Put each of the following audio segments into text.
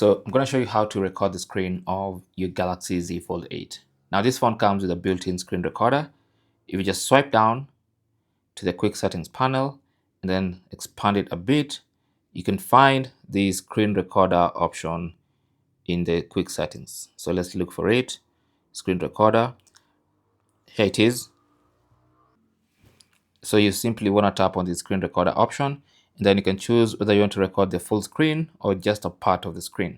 So I'm going to show you how to record the screen of your Galaxy Z Fold 8. Now this phone comes with a built-in screen recorder. If you just swipe down to the quick settings panel and then expand it a bit, you can find the screen recorder option in the quick settings. So let's look for it. Screen recorder. Here it is. So you simply want to tap on the screen recorder option, and then you can choose whether you want to record the full screen or just a part of the screen.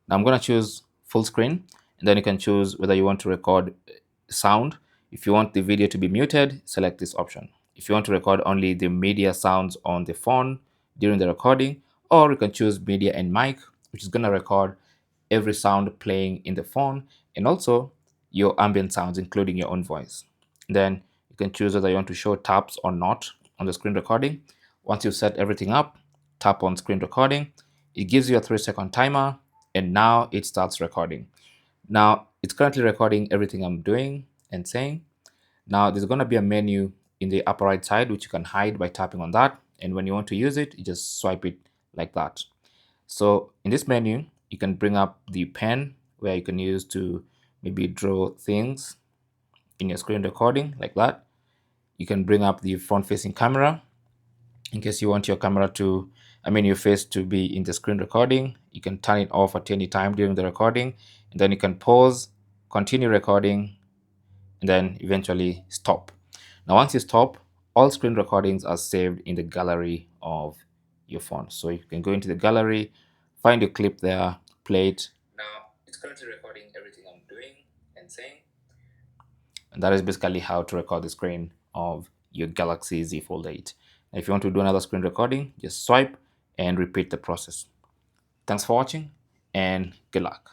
Now I'm going to choose full screen, and then you can choose whether you want to record sound. If you want the video to be muted, select this option. If you want to record only the media sounds on the phone during the recording, or you can choose media and mic, which is going to record every sound playing in the phone and also your ambient sounds, including your own voice. Then you can choose whether you want to show taps or not on the screen recording. Once you've set everything up, tap on screen recording. It gives you a 3-second timer, and now it starts recording. Now it's currently recording everything I'm doing and saying. Now there's going to be a menu in the upper right side which you can hide by tapping on that, and when you want to use it, you just swipe it like that. So in this menu, you can bring up the pen where you can use to maybe draw things in your screen recording like that. You can bring up the front-facing camera in case you want your camera to, your face to be in the screen recording. You can turn it off at any time during the recording, and then you can pause, continue recording, and then eventually stop. Now once you stop, all screen recordings are saved in the gallery of your phone. So you can go into the gallery, find your clip there, play it. Now it's currently recording everything I'm doing and saying. And that is basically how to record the screen of your Galaxy Z Fold 8. If you want to do another screen recording, just swipe and repeat the process. Thanks for watching and good luck.